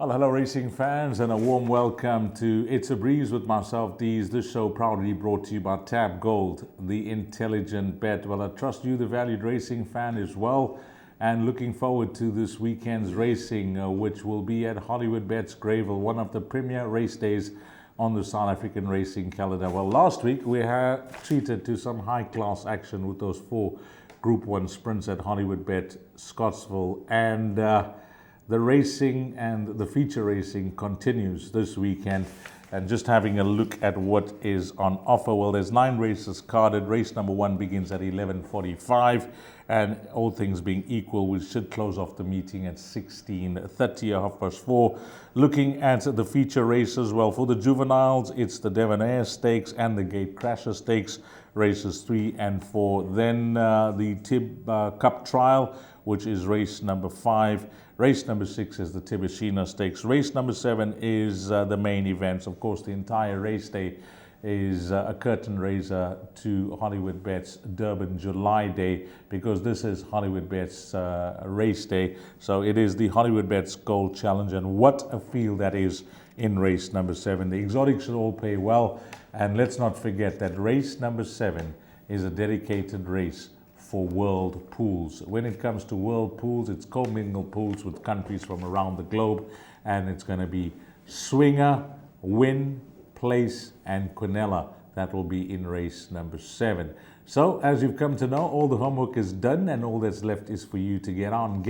Well, hello racing fans and a warm welcome to It's a Breeze with myself, Deez. This show proudly brought to you by Tab Gold, the intelligent bet. Well, I trust you, the valued racing fan, as well. And looking forward to this weekend's racing, which will be at Hollywoodbets Greyville, one of the premier race days on the South African racing calendar. Well, last week we had treated to some high-class action with those 4 Group 1 sprints at Hollywoodbets Scottsville. And the racing and the feature racing continues this weekend. And just having a look at what is on offer. Well, there's 9 races carded. Race number 1 begins at 11:45. And all things being equal, we should close off the meeting at 16:30 or 4:30. Looking at the feature races, well, for the juveniles, it's the Debonair Stakes and the Gate Crasher Stakes, races 3 and 4. Then the Tib Cup Trial, which is race number 5. Race number 6 is the Tibishina Stakes. Race number 7 is the main events. Of course, the entire race day is a curtain raiser to Hollywoodbets Durban July Day, because this is Hollywoodbets race day. So it is the Hollywoodbets Gold Challenge, and what a field that is in race number 7. The exotics should all play well, and let's not forget that race number 7 is a dedicated race for world pools. When it comes to world pools, it's commingled pools with countries from around the globe, and it's going to be Swinger, Win, Place, and Quinella. That will be in race number 7. So, as you've come to know, all the homework is done, and all that's left is for you to get on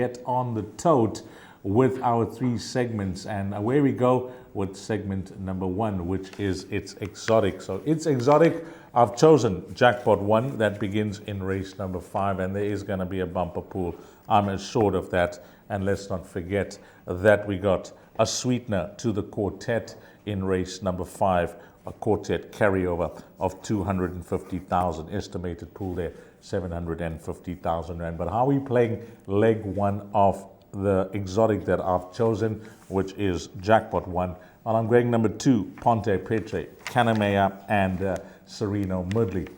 the tote with our 3 segments. And away we go with segment number 1, which is It's Exotic. So, It's Exotic, I've chosen Jackpot 1 that begins in race number 5, and there is going to be a bumper pool. I'm assured of that. And let's not forget that we got a sweetener to the quartet in race number 5, a quartet carryover of 250,000, estimated pool there, 750,000 Rand. But how are we playing leg 1 of the exotic that I've chosen, which is Jackpot 1? Well, I'm going number 2, Ponte Petre, Kanamea, and Sereno Mudley.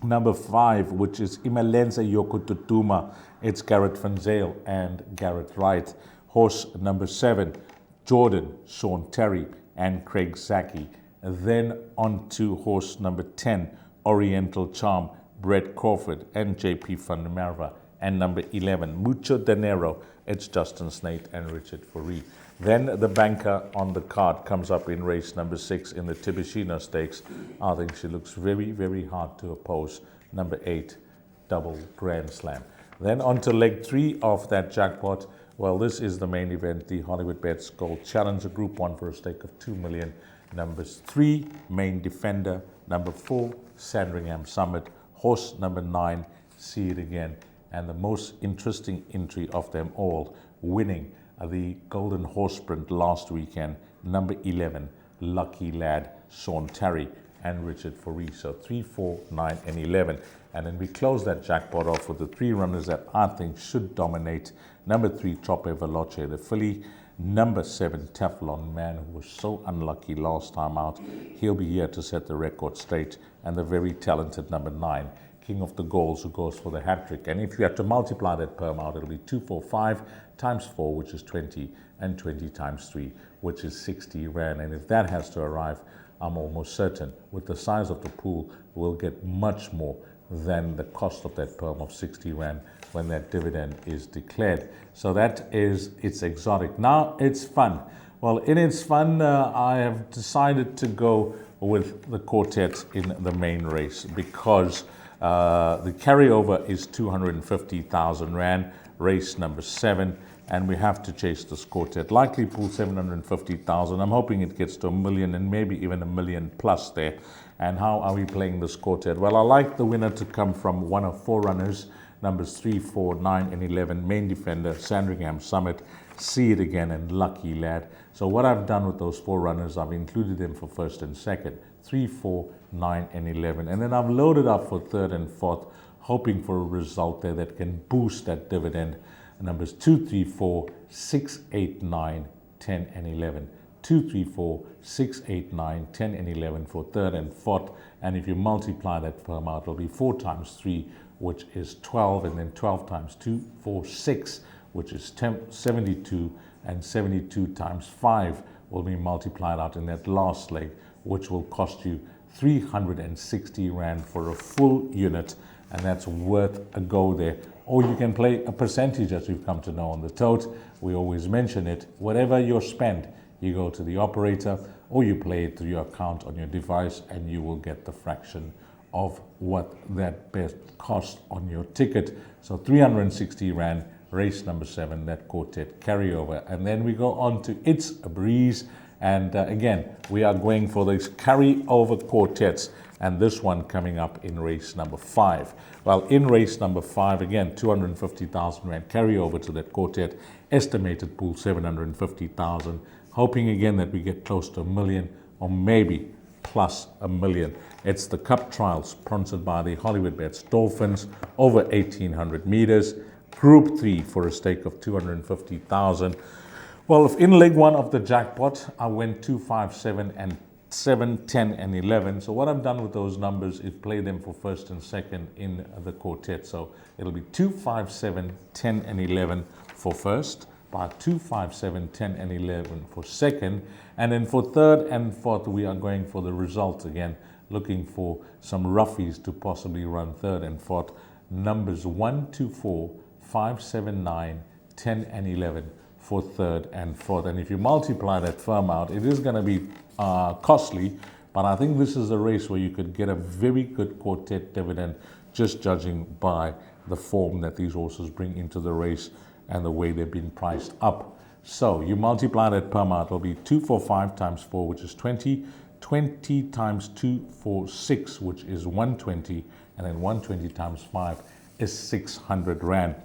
Number 5, which is Imelenza Yokotutuma, it's Garrett Van Zyl and Garrett Wright. Horse number 7, Jordan, Sean Terry, and Craig Zaki. Then on to horse number 10, Oriental Charm, Brett Crawford, and JP van der Merwe. And number 11, Mucho Dinero, it's Justin Snate and Richard Fourie. Then the banker on the card comes up in race number 6 in the Tibishina Stakes. I think she looks very, very hard to oppose. Number 8, Double Grand Slam. Then on to leg 3 of that jackpot. Well, this is the main event, the Hollywoodbets Gold Challenge, a Group 1 for a stake of 2 million. Numbers 3, Main Defender. Number 4, Sandringham Summit. Horse number 9, See It Again. And the most interesting entry of them all, winning the Golden Horse Sprint last weekend, number 11, Lucky Lad, Sean Terry, and Richard Fourie. So 3, 4, 9, and 11. And then we close that jackpot off with the 3 runners that I think should dominate. Number 3, Trope Veloce, the filly. Number 7, Teflon Man, who was so unlucky last time out. He'll be here to set the record straight. And the very talented number 9, King of the Gauls, who goes for the hat-trick. And if you had to multiply that per amount, it'll be 245 times 4, which is 20, and 20 times 3, which is 60 Rand. And if that has to arrive, I'm almost certain, with the size of the pool, we'll get much more than the cost of that perm of 60 Rand when that dividend is declared. So that is It's Exotic. Now it's fun. Well, in It's Fun, I have decided to go with the quartet in the main race, because the carryover is 250,000 Rand, race number 7, and we have to chase this quartet. Likely pool 750,000. I'm hoping it gets to 1 million and maybe even 1 million plus there. And how are we playing this quartet? Well, I like the winner to come from one of 4 runners, numbers 3, 4, 9, and 11, Main Defender, Sandringham Summit, See It Again, and Lucky Lad. So what I've done with those 4 runners, I've included them for first and second, 3, 4, 9, and 11. And then I've loaded up for third and fourth, hoping for a result there that can boost that dividend. Numbers 2, 3, 4, 6, 8, 9, 10, and 11. 2, 3, 4, 6, 8, 9, 10, and 11 for third and fourth. And if you multiply that per amount, it'll be 4 times 3, which is 12, and then 12 times 2, 4, 6, which is 72, and 72 times 5 will be multiplied out in that last leg, which will cost you 360 Rand for a full unit, and that's worth a go there. Or you can play a percentage, as we've come to know on the tote. We always mention it. Whatever your spend, you go to the operator or you play it through your account on your device, and you will get the fraction of what that bet cost on your ticket. So 360 Rand, race number 7, that quartet carryover. And then we go on to It's a Breeze. And again, we are going for these carryover quartets, and this one coming up in race number 5. Well, in race number 5, again, 250,000 Rand carryover to that quartet, estimated pool 750,000. Hoping again that we get close to 1 million, or maybe plus 1 million. It's the Cup Trials sponsored by the Hollywoodbets Dolphins, over 1,800 meters. Group 3 for a stake of 250,000. Well, if in leg 1 of the jackpot, I went 2, 5, 7, and 7, 10, and 11. So what I've done with those numbers is play them for first and second in the quartet. So it'll be 2, 5, 7, 10, and 11 for first, by 2, 5, 7, 10, and 11 for second. And then for third and fourth, we are going for the results again, looking for some roughies to possibly run third and fourth. Numbers 1, 2, 4, 5, 7, 9, 10, and 11 for third and fourth. And if you multiply that firm out, it is going to be costly, but I think this is a race where you could get a very good quartet dividend, just judging by the form that these horses bring into the race and the way they've been priced up. So you multiply that per out, it'll be 245 times 4, which is 20, 20 times 2 for 6, which is 120, and then 120 times 5 is 600 Rand.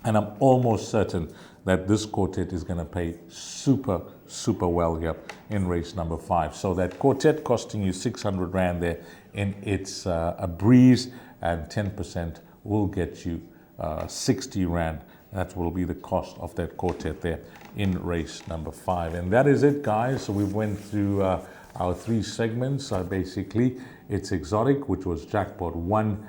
And I'm almost certain that this quartet is going to pay super, super well here in race number 5. So that quartet costing you 600 Rand there in It's a Breeze, and 10% will get you 60 Rand. That will be the cost of that quartet there in race number 5. And that is it, guys. So we went through our 3 segments. Basically, It's Exotic, which was jackpot 1.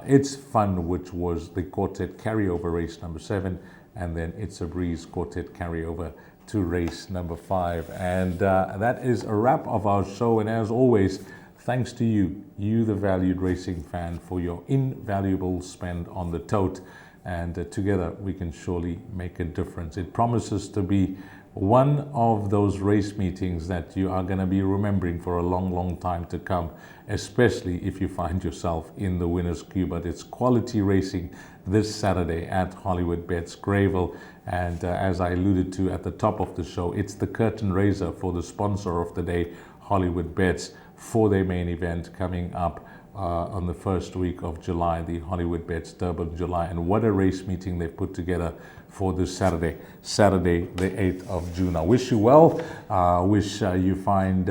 It's Fun, which was the quartet carryover race number 7. And then It's a Breeze quartet carryover to race number 5. And that is a wrap of our show. And as always, thanks to you, the valued racing fan, for your invaluable spend on the tote. And together we can surely make a difference. It promises to be one of those race meetings that you are going to be remembering for a long, long time to come, especially if you find yourself in the winner's queue. But it's quality racing this Saturday at Hollywoodbets Greyville. And as I alluded to at the top of the show, it's the curtain raiser for the sponsor of the day, Hollywoodbets, for their main event coming up on the first week of July, the Hollywoodbets Durbanville. And what a race meeting they've put together for this Saturday, the 8th of June. I wish you well. I wish you find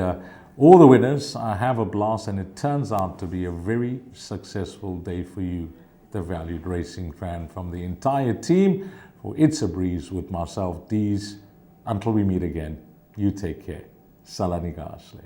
all the winners. Have a blast, and it turns out to be a very successful day for you, the valued racing fan. From the entire team for It's a Breeze with myself, Deez. Until we meet again, you take care. Salani Gashle.